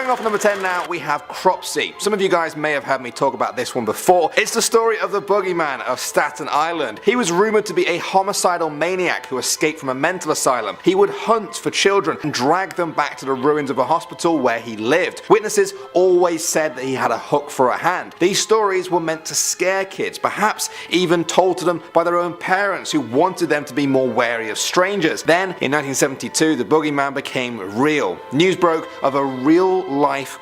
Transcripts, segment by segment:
Starting off at number 10 now, we have Cropsey. Some of you guys may have heard me talk about this one before. It's the story of the boogeyman of Staten Island. He was rumored to be a homicidal maniac who escaped from a mental asylum. He would hunt for children and drag them back to the ruins of a hospital where he lived. Witnesses always said that he had a hook for a hand. These stories were meant to scare kids, perhaps even told to them by their own parents who wanted them to be more wary of strangers. Then, in 1972, the boogeyman became real. News broke of a real-life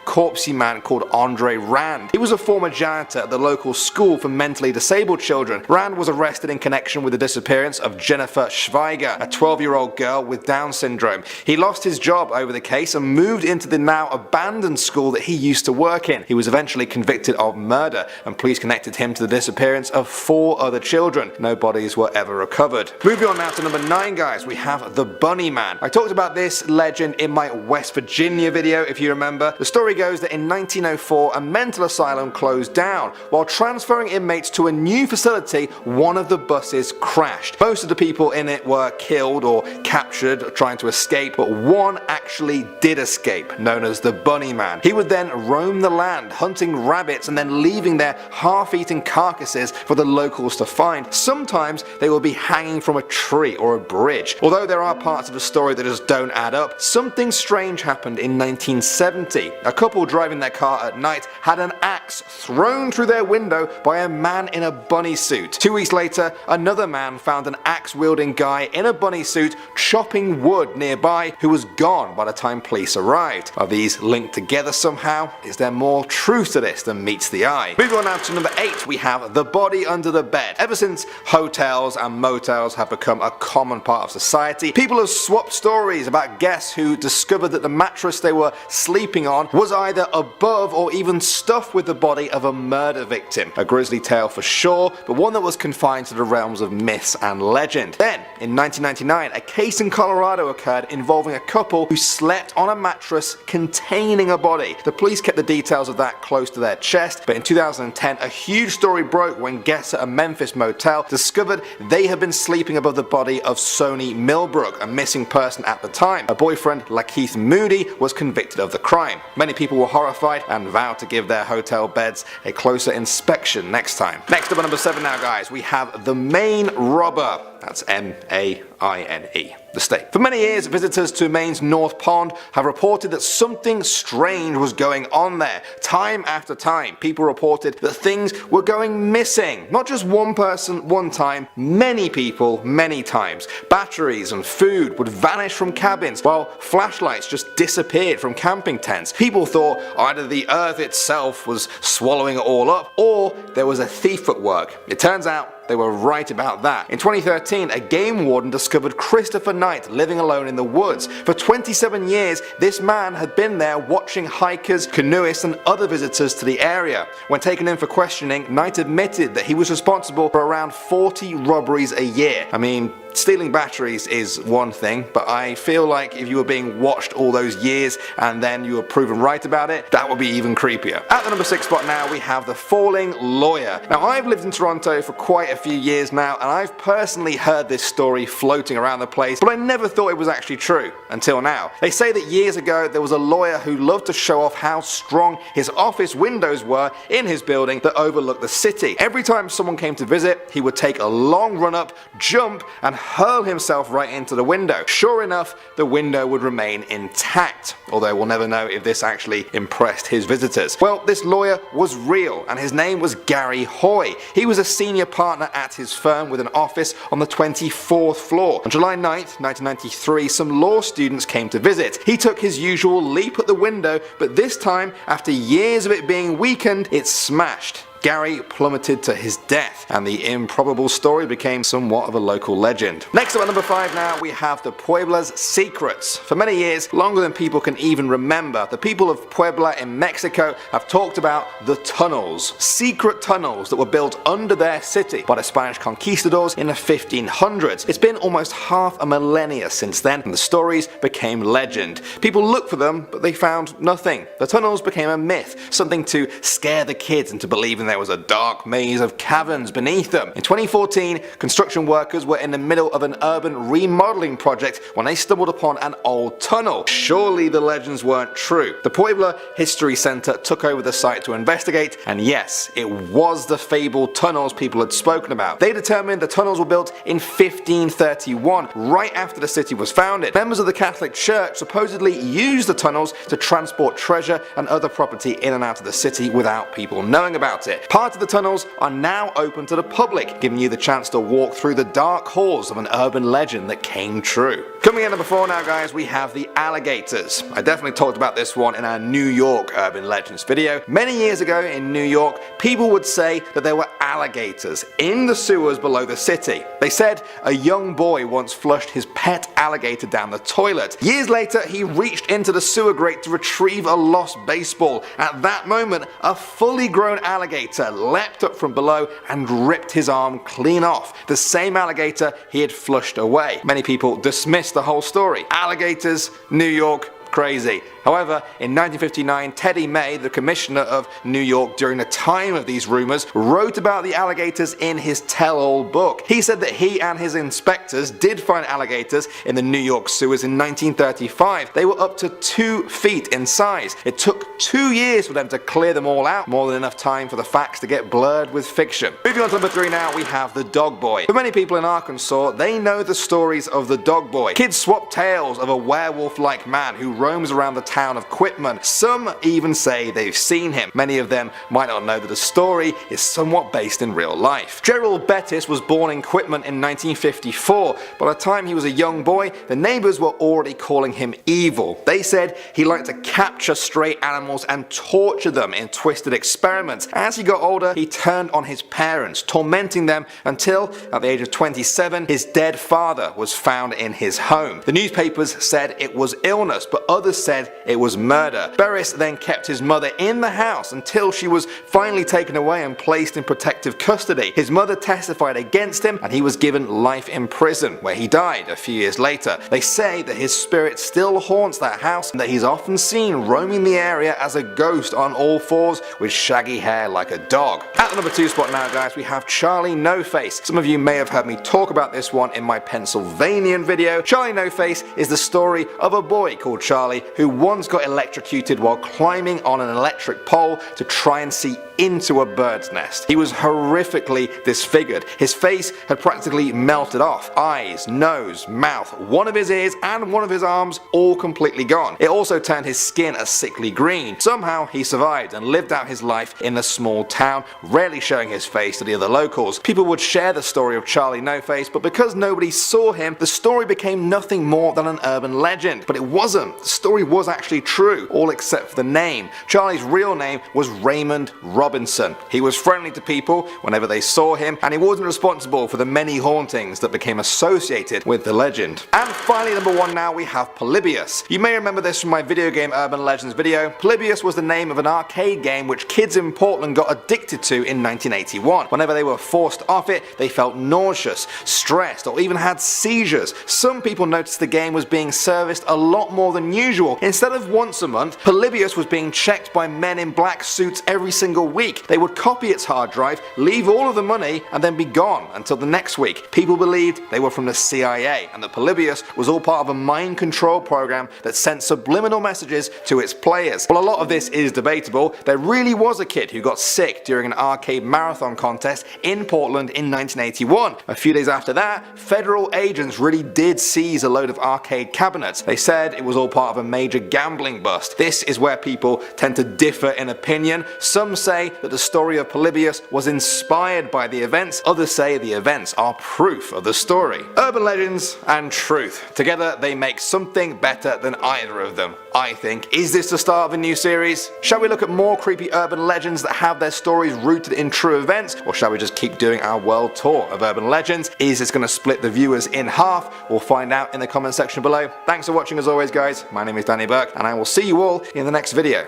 corpsey man called Andre Rand. He was a former janitor at the local school for mentally disabled children. Rand was arrested in connection with the disappearance of Jennifer Schweiger, a 12-year-old girl with Down syndrome. He lost his job over the case and moved into the now abandoned school that he used to work in. He was eventually convicted of murder, and police connected him to the disappearance of 4 other children. No bodies were ever recovered. Moving on now to number 9, guys, we have the Bunny Man. I talked about this legend in my West Virginia video, if you remember. The story goes that in 1904 a mental asylum closed down. While transferring inmates to a new facility, one of the buses crashed. Most of the people in it were killed or captured trying to escape, but one actually did escape, known as the Bunny Man. He would then roam the land, hunting rabbits and then leaving their half-eaten carcasses for the locals to find. Sometimes they will be hanging from a tree or a bridge. Although there are parts of the story that just don't add up, something strange happened in 1970. A couple driving their car at night had an axe thrown through their window by a man in a bunny suit. 2 weeks later, another man found an axe-wielding guy in a bunny suit chopping wood nearby who was gone by the time police arrived. Are these linked together somehow? Is there more truth to this than meets the eye? Moving on now to number 8, we have the body under the bed. Ever since hotels and motels have become a common part of society, people have swapped stories about guests who discovered that the mattress they were sleeping on was either above or even stuffed with the body of a murder victim. A grisly tale for sure, but one that was confined to the realms of myths and legend. Then, in 1999, a case in Colorado occurred involving a couple who slept on a mattress containing a body. The police kept the details of that close to their chest, but in 2010 a huge story broke when guests at a Memphis motel discovered they had been sleeping above the body of Sony Millbrook, a missing person at the time. Her boyfriend, Lakeith Moody, was convicted of the crime. Many people were horrified and vowed to give their hotel beds a closer inspection next time. Next up at number 7 now, guys, we have the Maine Robber. That's M-A-I-N-E. The state. For many years, visitors to Maine's North Pond have reported that something strange was going on there. Time after time, people reported that things were going missing. Not just one person, one time, many people, many times. Batteries and food would vanish from cabins, while flashlights just disappeared from camping tents. People thought either the earth itself was swallowing it all up, or there was a thief at work. It turns out they were right about that. In 2013, a game warden discovered Christopher Knight living alone in the woods. For 27 years, this man had been there watching hikers, canoeists and other visitors to the area. When taken in for questioning, Knight admitted that he was responsible for around 40 robberies a year. I mean, stealing batteries is one thing, but I feel like if you were being watched all those years and then you were proven right about it, that would be even creepier. At the number 6 spot now, we have the Falling Lawyer. Now, I've lived in Toronto for quite a few years now, and I've personally heard this story floating around the place, but I never thought it was actually true until now. They say that years ago there was a lawyer who loved to show off how strong his office windows were in his building that overlooked the city. Every time someone came to visit, he would take a long run up, jump, and hurl himself right into the window. Sure enough, the window would remain intact, although we'll never know if this actually impressed his visitors. Well, this lawyer was real, and his name was Gary Hoy. He was a senior partner at his firm with an office on the 24th floor. On July 9th, 1993, some law students came to visit. He took his usual leap at the window, but this time, after years of it being weakened, it smashed. Gary plummeted to his death, and the improbable story became somewhat of a local legend. Next up at number 5 now, we have the Puebla's secrets. For many years, longer than people can even remember, the people of Puebla in Mexico have talked about the tunnels. Secret tunnels that were built under their city by the Spanish conquistadors in the 1500s. It's been almost half a millennia since then, and the stories became legend. People looked for them, but they found nothing. The tunnels became a myth, something to scare the kids into believing they there was a dark maze of caverns beneath them. In 2014, construction workers were in the middle of an urban remodeling project when they stumbled upon an old tunnel. Surely the legends weren't true. The Puebla History Center took over the site to investigate, and yes, it was the fabled tunnels people had spoken about. They determined the tunnels were built in 1531, right after the city was founded. Members of the Catholic Church supposedly used the tunnels to transport treasure and other property in and out of the city without people knowing about it. Part of the tunnels are now open to the public, giving you the chance to walk through the dark halls of an urban legend that came true. Coming in number 4 now, guys, we have the alligators. I definitely talked about this one in our New York urban legends video. Many years ago in New York, people would say that there were alligators in the sewers below the city. They said a young boy once flushed his pet alligator down the toilet. Years later, he reached into the sewer grate to retrieve a lost baseball. At that moment, a fully grown alligator leapt up from below and ripped his arm clean off, the same alligator he had flushed away. Many people dismissed the whole story. Alligators, New York, crazy. However, in 1959, Teddy May, the commissioner of New York during the time of these rumors, wrote about the alligators in his tell-all book. He said that he and his inspectors did find alligators in the New York sewers in 1935. They were up to 2 feet in size. It took 2 years for them to clear them all out, more than enough time for the facts to get blurred with fiction. Moving on to number 3 now, we have the dog boy. For many people in Arkansas, they know the stories of the dog boy. Kids swap tales of a werewolf-like man who roams around the town of Quitman. Some even say they've seen him. Many of them might not know that the story is somewhat based in real life. Gerald Bettis was born in Quitman in 1954. By the time he was a young boy, the neighbors were already calling him evil. They said he liked to capture stray animals and torture them in twisted experiments. As he got older, he turned on his parents, tormenting them until, at the age of 27, his dead father was found in his home. The newspapers said it was illness, but others said it was murder. Beres then kept his mother in the house until she was finally taken away and placed in protective custody. His mother testified against him and he was given life in prison, where he died a few years later. They say that his spirit still haunts that house and that he's often seen roaming the area as a ghost on all fours with shaggy hair like a dog. At the number 2 spot now, guys, we have Charlie No Face. Some of you may have heard me talk about this one in my Pennsylvanian video. Charlie No Face is the story of a boy called Charlie who once got electrocuted while climbing on an electric pole to try and see into a bird's nest. He was horrifically disfigured. His face had practically melted off. Eyes, nose, mouth, one of his ears and one of his arms all completely gone. It also turned his skin a sickly green. Somehow he survived and lived out his life in the small town, rarely showing his face to the other locals. People would share the story of Charlie No Face, but because nobody saw him, the story became nothing more than an urban legend. But it wasn't. The story was actually true, all except for the name. Charlie's real name was Raymond Robinson. He was friendly to people whenever they saw him, and he wasn't responsible for the many hauntings that became associated with the legend. And finally, number 1 now, we have Polybius. You may remember this from my video game Urban Legends video. Polybius was the name of an arcade game which kids in Portland got addicted to in 1981. Whenever they were forced off it, they felt nauseous, stressed, or even had seizures. Some people noticed the game was being serviced a lot more than usual. Instead of once a month, Polybius was being checked by men in black suits every single week. They would copy its hard drive, leave all of the money, and then be gone until the next week. People believed they were from the CIA, and that Polybius was all part of a mind control program that sent subliminal messages to its players. While a lot of this is debatable, there really was a kid who got sick during an arcade marathon contest in Portland in 1981. A few days after that, federal agents really did seize a load of arcade cabinets. They said it was all part of a major gambling bust. This is where people tend to differ in opinion. Some say that the story of Polybius was inspired by the events, others say the events are proof of the story. Urban legends and truth. Together they make something better than either of them, I think. Is this the start of a new series? Shall we look at more creepy urban legends that have their stories rooted in true events, or shall we just keep doing our world tour of urban legends? Is this going to split the viewers in half? We'll find out in the comment section below. Thanks for watching as always, guys. My name is Danny Burke, and I will see you all in the next video.